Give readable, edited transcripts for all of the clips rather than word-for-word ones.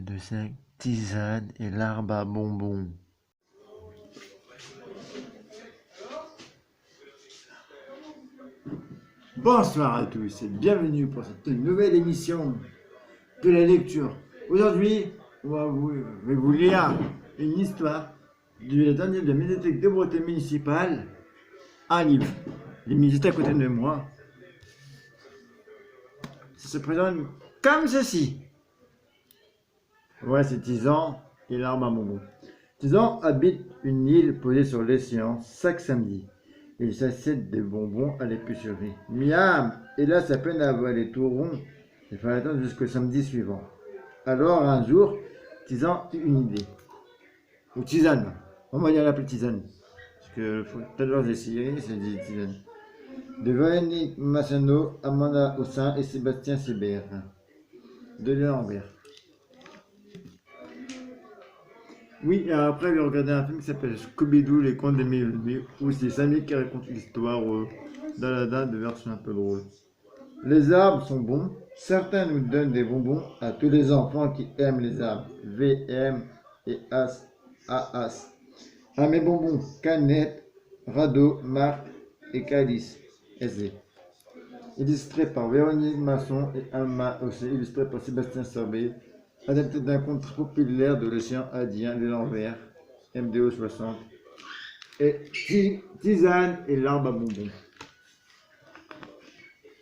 de sa tisane et l'arbre à bonbons. Bonsoir à tous et bienvenue pour cette nouvelle émission de la lecture. Aujourd'hui, je vais vous lire une histoire de la dernière de la médiathèque de Bretonne municipale, un livre. Il est juste à côté de moi. Ça se présente comme ceci. Voilà, c'est Tizan et l'arbre à bonbons. Tizan habite une île posée sur l'océan chaque samedi. Il s'assied des bonbons à l'épicerie. Miam! Hélas, à peine avalé tout rond, il fallait attendre jusqu'au samedi suivant. Alors, un jour, Tizan eut une idée. Ou Tisane. On va dire l'appeler Tisane. Parce que tout à l'heure, j'ai essayé, c'est dit Tisane. De Véronique Massano, Amanda Ossin et Sébastien Sébert. De l'envers. Oui, et après, j'ai regardé un film qui s'appelle Scooby-Doo, les contes de Mélodie, où c'est Samy qui raconte l'histoire d'Aladin de version un peu drôle. Les arbres sont bons. Certains nous donnent des bonbons à tous les enfants qui aiment les arbres. VM et As, AAS. À mes bonbons, Canette, Radeau, Marc et Calice, SD. Illustré par Véronique Masson et Alma aussi, illustré par Sébastien Sorbet. Adapté d'un conte très populaire de l'océan Indien, de l'envers, MDO 60, et Tisane et l'arbre à bonbons.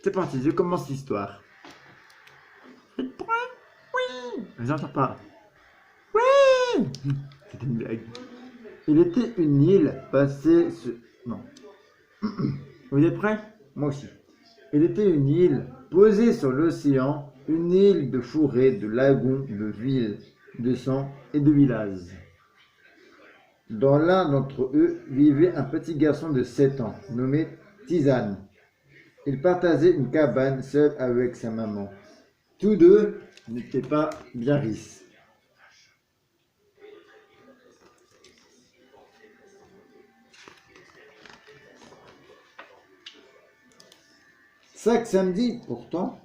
C'est parti, je commence l'histoire. Oui, je n'entends pas. Oui, c'est une blague. Il était une île passée Non. Vous êtes prêts? Moi aussi. Il était une île posée sur l'océan, une île de forêts, de lagons, de villes, de sangs et de villages. Dans l'un d'entre eux vivait un petit garçon de 7 ans, nommé Tisane. Il partageait une cabane seul avec sa maman. Tous deux n'étaient pas bien riches. Chaque samedi, pourtant,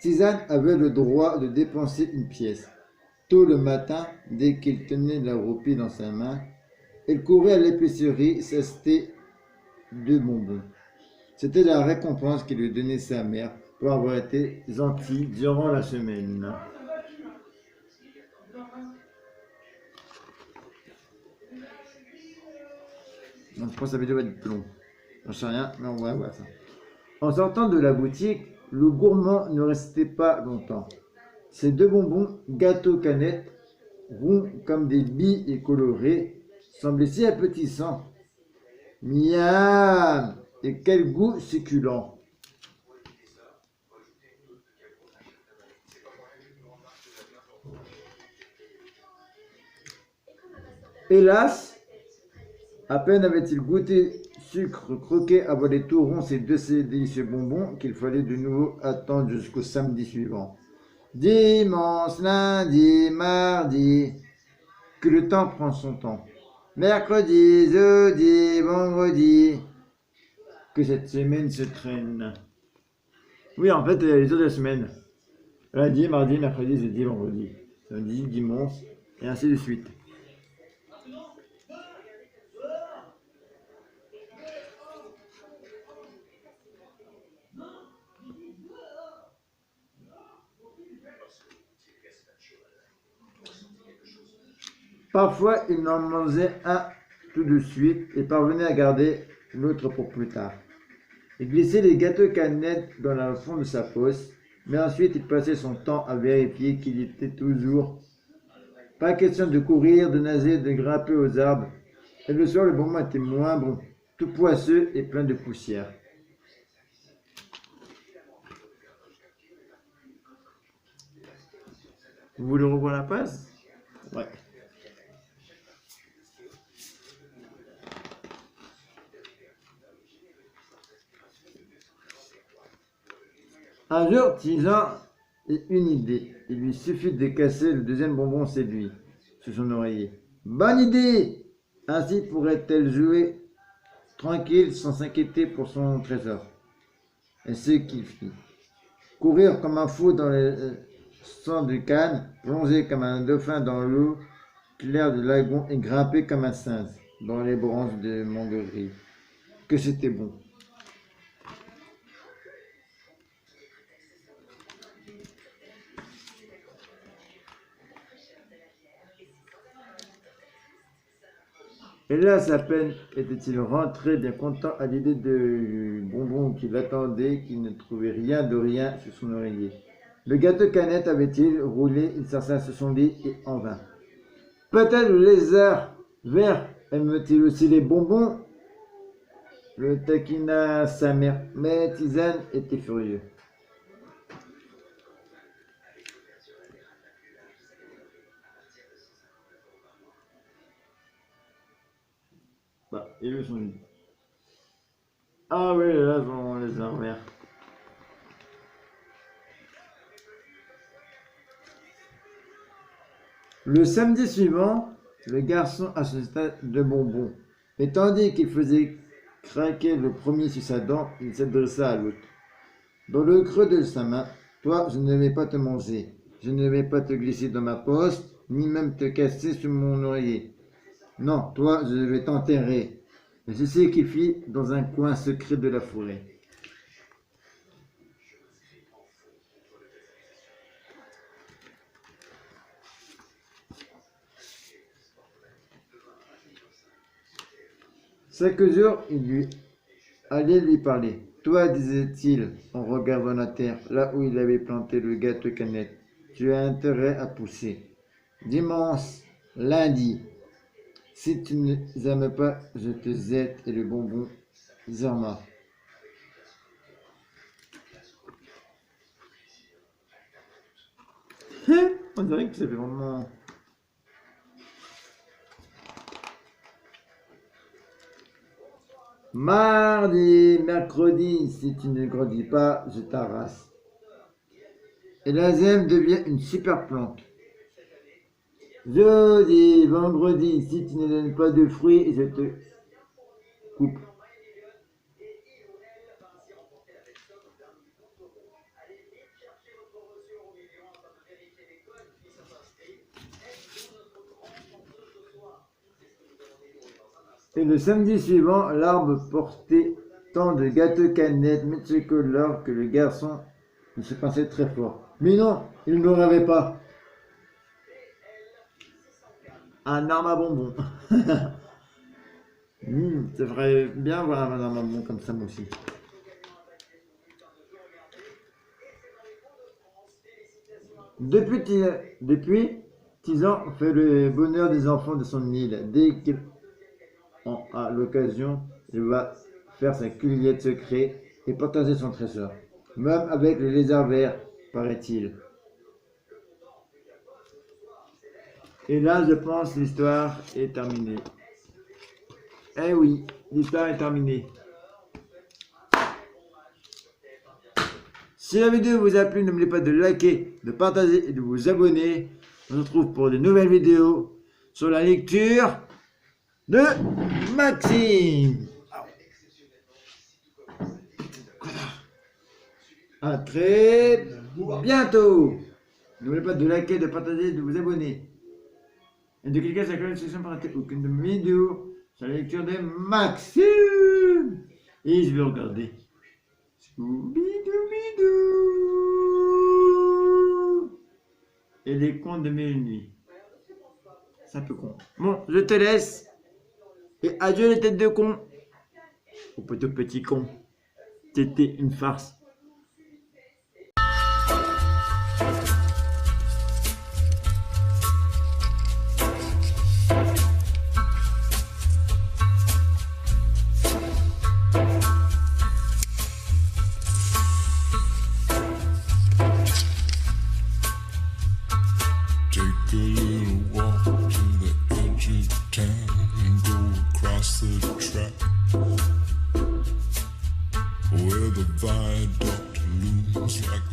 Tisane avait le droit de dépenser une pièce. Tôt le matin, dès qu'il tenait la roupie dans sa main, il courait à l'épicerie s'acheter 2 bonbons. C'était la récompense que lui donnait sa mère pour avoir été gentil durant la semaine. Donc, je pense que ça vidéo va être plus long. J'en sais rien, mais on va voir ça. En sortant de la boutique, le gourmand ne restait pas longtemps. Ces 2 bonbons, gâteau canette, ronds comme des billes et colorés, semblaient si appétissants. Miam! Et quel goût succulent! Hélas, à peine avait-il goûté sucre croqué avant les tout ronds ces 2 délicieux bonbons qu'il fallait de nouveau attendre jusqu'au samedi suivant. Dimanche, lundi, mardi, que le temps prend son temps. Mercredi, jeudi, vendredi, que cette semaine se traîne. Oui, en fait, les jours de la semaine. Lundi, mardi, mercredi, jeudi, vendredi. Samedi, dimanche, et ainsi de suite. Parfois, il en mangeait un tout de suite et parvenait à garder l'autre pour plus tard. Il glissait les gâteaux canettes dans le fond de sa poche, mais ensuite il passait son temps à vérifier qu'il était toujours pas question de courir, de nager, de grimper aux arbres. Et le soir, le bonbon était moins bon, tout poisseux et plein de poussière. Vous voulez revoir la passe? Ouais. Un jour, Tizan eut une idée. Il lui suffit de casser le 2e bonbon séduit sous son oreiller. Bonne idée! Ainsi pourrait-elle jouer tranquille sans s'inquiéter pour son trésor. Et ce qu'il fit. Courir comme un fou sang de canne, plongé comme un dauphin dans l'eau claire du lagon et grimpé comme un singe dans les branches de mangue gris. Que c'était bon. Hélas, à peine était-il rentré, bien content à l'idée du bonbon qui l'attendait, qu'il ne trouvait rien de rien sur son oreiller. Le gâteau canette avait-il roulé, il s'installa sur son lit et en vain. Peut-être le lézard vert aime-t-il aussi les bonbons? Le taquina sa mère, mais Tisane était furieux. Bah, il veut son lit. Ah oui, là, son lézard vert. Le samedi suivant, le garçon a son stade de bonbons. Et tandis qu'il faisait craquer le premier sur sa dent, il s'adressa à l'autre. Dans le creux de sa main, toi, je ne vais pas te manger. Je ne vais pas te glisser dans ma poche, ni même te casser sur mon oreiller. Non, toi, je vais t'enterrer. Et c'est ce qu'il fit dans un coin secret de la forêt. Chaque jour, il allait lui parler. Toi, disait-il, en regardant la terre, là où il avait planté le gâteau canette, tu as intérêt à pousser. Dimanche, lundi, si tu ne les aimes pas, je te jette et le bonbon Zerma. On dirait que ça fait vraiment... Mardi, mercredi, si tu ne grandis pas, je t'arrache. Et la zème devient une super plante. Jeudi, vendredi, si tu ne donnes pas de fruits, je te coupe. Et le samedi suivant, l'arbre portait tant de gâteaux canettes multicolores que le garçon il se pensait très fort. Mais non, il ne rêvait pas. Un arbre à bonbons. Ça ferait bien voir un arbre à bonbons comme ça, moi aussi. Depuis, Tizan fait le bonheur des enfants de son île. Dès qu'il a l'occasion, il va faire sa cueillette secrète et partager son trésor. Même avec les lézards verts, paraît-il. Et là, je pense que l'histoire est terminée. Eh oui, l'histoire est terminée. Si la vidéo vous a plu, n'oubliez pas de liker, de partager et de vous abonner. On se retrouve pour de nouvelles vidéos sur la lecture de Maxime. À très bientôt. N'oubliez pas de liker, de partager et de vous abonner. Et de cliquer sur la cloche pour ne rater aucune de mes vidéos sur la lecture de Maxime. Et je vais regarder. Scooby-Doo. Et les contes de Mille Nuits. C'est un peu con. Bon, je te laisse. Et adieu les têtes de con. Au petit con. C'était une farce. Take a little walk to the edge of town and go across the track where the viaduct looms like